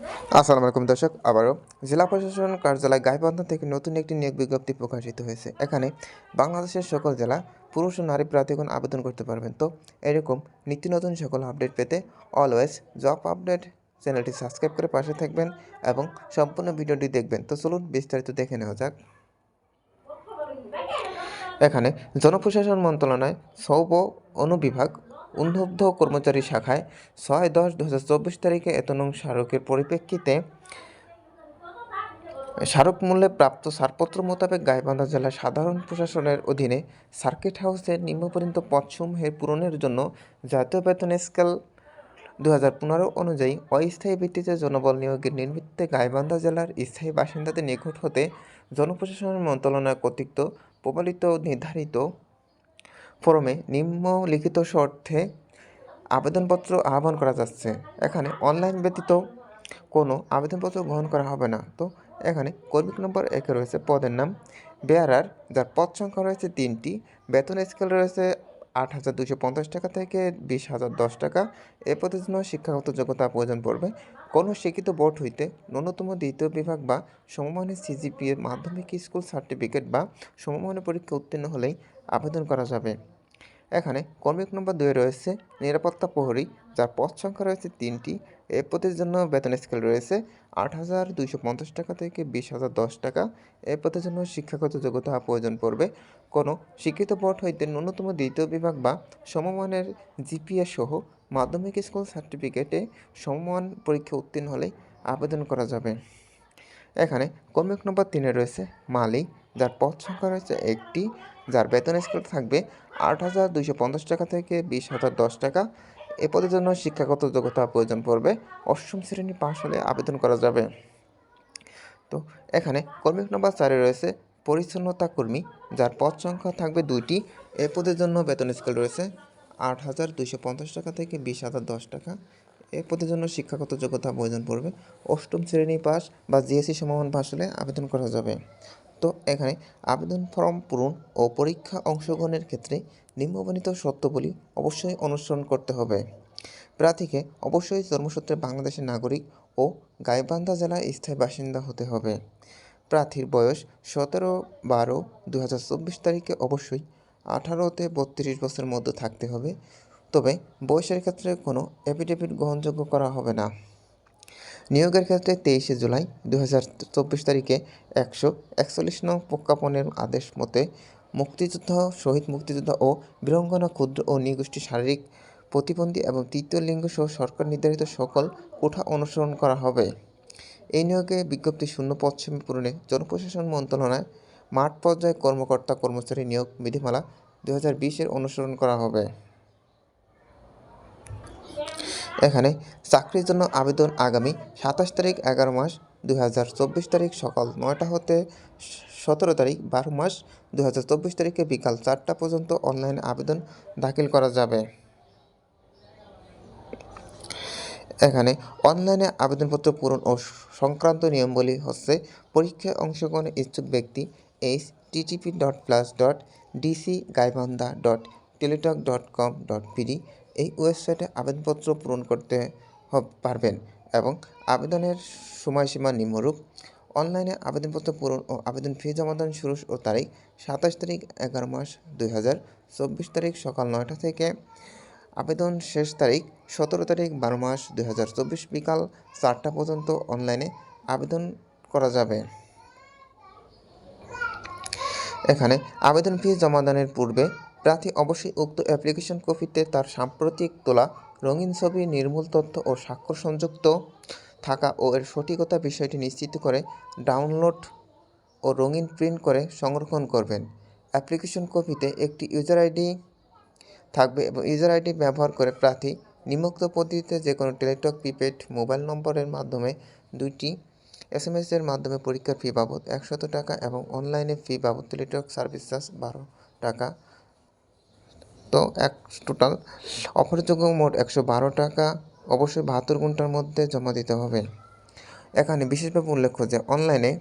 আসসালামু আলাইকুম দর্শক, আবারও জেলা প্রশাসন কার্যালয় গাইবান্ধা থেকে নতুন একটি নিয়োগ বিজ্ঞপ্তি প্রকাশিত হয়েছে। এখানে বাংলাদেশের সকল জেলা পুরুষ ও নারী প্রার্থীগণ আবেদন করতে পারবেন। তো এরকম নিত্য নতুন সকল আপডেট পেতে অলওয়েজ জব আপডেট চ্যানেলটি সাবস্ক্রাইব করে পাশে থাকবেন এবং সম্পূর্ণ ভিডিওটি দেখবেন। তো চলুন বিস্তারিত দেখে নেওয়া যাক। এখানে জনপ্রশাসন মন্ত্রণালয় সৌব অনুবিভাগ উদ্বুদ্ধ কর্মচারী শাখায় 6/10/2024 তারিখে এতনং স্মারকের পরিপ্রেক্ষিতে স্মারক মূল্যে প্রাপ্ত ছাড়পত্র মোতাবেক গাইবান্ধা জেলা সাধারণ প্রশাসনের অধীনে সার্কিট হাউসের নিম্নপরিণত পদসমূহের পূরণের জন্য জাতীয় বেতন স্কেল 2015 অনুযায়ী অস্থায়ী ভিত্তিতে জনবল নিয়োগের নিমিত্তে গাইবান্ধা জেলার স্থায়ী বাসিন্দাদের নিকট হতে জনপ্রশাসন মন্ত্রণালয় কর্তৃক প্রবলিত নির্ধারিত ফরমে নিম্নলিখিত শর্তে আবেদনপত্র আহ্বান করা যাচ্ছে। এখানে অনলাইন ব্যতীত কোনো আবেদনপত্র গ্রহণ করা হবে না। তো এখানে কর্মী নম্বর 1 রয়েছে পদের নাম বেয়ারার, যার পদ সংখ্যা রয়েছে 3টি। বেতন স্কেল রয়েছে 8,250 টাকা থেকে 20,010 টাকা। এ পদের জন্য শিক্ষাগত যোগ্যতা প্রয়োজন পড়বে। কোনো শিক্ষিত বোর্ড হইতে ন্যূনতম দ্বিতীয় বিভাগ বা সমমানের সিজিপিএ মাধ্যমিক স্কুল সার্টিফিকেট বা সমমানের পরীক্ষা উত্তীর্ণ হলেই আবেদন করা যাবে। এখানে কর্মী নম্বর 2 রয়েছে নিরাপত্তা প্রহরী, যার পদ সংখ্যা রয়েছে 3টি। এ পদের জন্য বেতন স্কেল রয়েছে 8,250 টাকা থেকে 20,010 টাকা। এ পদের জন্য শিক্ষাগত যোগ্যতা প্রয়োজন পড়বে। কোনো শিক্ষিত বোর্ড হইতে ন্যূনতম দ্বিতীয় বিভাগ বা সমমানের জিপিএ সহ মাধ্যমিক স্কুল সার্টিফিকেটে সমমান পরীক্ষা উত্তীর্ণ হলেই আবেদন করা যাবে। এখানে কর্মী নম্বর 3 রয়েছে মালি, যার পদ সংখ্যা রয়েছে 1টি, যার বেতন স্কেল থাকবে 8,250 টাকা থেকে 20,010 টাকা। এ পদের জন্য শিক্ষাগত যোগ্যতা প্রয়োজন পড়বে। 8ম শ্রেণী পাশ হলে আবেদন করা যাবে। তো এখানে কর্মী নম্বর 4 রয়েছে পরিচ্ছন্নতা কর্মী, যার পদ সংখ্যা থাকবে 2টি। এ পদের জন্য বেতন স্কেল রয়েছে 8,250 টাকা থেকে 20,010 টাকা। এ পদের জন্য শিক্ষাগত যোগ্যতা প্রয়োজন পড়বে। 8ম শ্রেণী পাস বা জিএসসি সমমান পাস হলে আবেদন করা যাবে। তো এখানে আবেদন ফর্ম পূরণ ও পরীক্ষা অংশগ্রহণের ক্ষেত্রে নিম্নবর্ণিত শর্তাবলী অবশ্যই অনুসরণ করতে হবে। প্রার্থীকে অবশ্যই জন্মসূত্রে বাংলাদেশের নাগরিক ও গাইবান্ধা জেলার স্থায়ী বাসিন্দা হতে হবে। প্রার্থীর বয়স 17/12/2024 তারিখে অবশ্যই 18-32 বছরের মধ্যে থাকতে হবে। তবে বয়সের ক্ষেত্রে কোনো এফিডেভিট গ্রহণযোগ্য করা হবে না। নিয়োগের ক্ষেত্রে 23 জুলাই 2024 তারিখে 141 নং প্রজ্ঞাপনের আদেশ মতে মুক্তিযোদ্ধা, শহীদ মুক্তিযোদ্ধা ও বীরাঙ্গনা, ক্ষুদ্র ও নৃগোষ্ঠী, শারীরিক প্রতিবন্ধী এবং তৃতীয় লিঙ্গ সহ সরকার নির্ধারিত সকল কোঠা অনুসরণ করা হবে। এই নিয়োগে বিজ্ঞপ্তি শূন্য পদসমূহ পূরণে জনপ্রশাসন মন্ত্রণালয় মাঠ পর্যায়ে কর্মকর্তা কর্মচারী নিয়োগ বিধিমালা 2020 অনুসরণ করা হবে। এখানে চাকরির জন্য আবেদন আগামী 27 তারিখ 11 মাস 2024 তারিখ সকাল 9টা হতে 17 তারিখ 12 মাস 2024 তারিখে বিকাল 4টা পর্যন্ত অনলাইনে আবেদন দাখিল করা যাবে। এখানে অনলাইনে আবেদনপত্র পূরণ ও সংক্রান্ত নিয়মাবলী হচ্ছে পরীক্ষায় অংশগ্রহণের ইচ্ছুক ব্যক্তি http://dcgaibandha.teletalk.com.pd এই ওয়েবসাইটে আবেদনপত্র পূরণ করতে পারবেন এবং আবেদনের সময়সীমা নিম্নরূপ। অনলাইনে আবেদনপত্র পূরণ ও আবেদন ফি জমাদান শুরু ও তারিখ 27 তারিখ 11 মাস 2024 তারিখ সকাল 9টা থেকে। আবেদন শেষ তারিখ 17 তারিখ 12 মাস 2024 বিকাল 4টা পর্যন্ত অনলাইনে আবেদন করা যাবে। এখানে আবেদন ফি জমাদানের পূর্বে প্রার্থী অবশ্যই উক্ত অ্যাপ্লিকেশন কপিতে তার সাম্প্রতিক তোলা রঙিন ছবি, নির্মূল তথ্য ও স্বাক্ষর সংযুক্ত থাকা ও এর সঠিকতা বিষয়টি নিশ্চিত করে ডাউনলোড ও রঙিন প্রিন্ট করে সংরক্ষণ করবেন। অ্যাপ্লিকেশন কপিতে একটি ইউজার আইডি থাকবে এবং ইউজার আইডি ব্যবহার করে প্রার্থী নিম্নোক্ত পদ্ধতিতে যে কোনো টেলিটক প্রিপেড মোবাইল নম্বরের মাধ্যমে 2টি SMS এর মাধ্যমে পরীক্ষার ফি বাবদ 100 টাকা এবং অনলাইনে ফি বাবদ টেলিটক সার্ভিস চার্জ 12 টাকা। তো টোটাল অফারযোগ্য মোট 112 টাকা অবশ্যই 72 ঘন্টার মধ্যে জমা দিতে হবে। এখানে বিশেষভাবে উল্লেখ্য যে অনলাইনে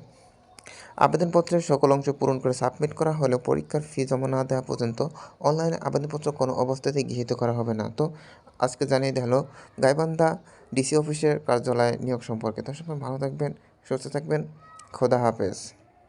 আবেদনপত্রের সকল অংশ পূরণ করে সাবমিট করা হলেও পরীক্ষার ফি জমা না দেওয়া পর্যন্ত অনলাইনে আবেদনপত্র কোনো অবস্থাতেই গৃহীত করা হবে না। তো আজকে জানিয়ে দেওয়া হলো গাইবান্ধা ডিসি অফিসের কার্যালয়ে নিয়োগ সম্পর্কে। তো সবাই ভালো থাকবেন, সুস্থ থাকবেন। খোদা হাফেজ।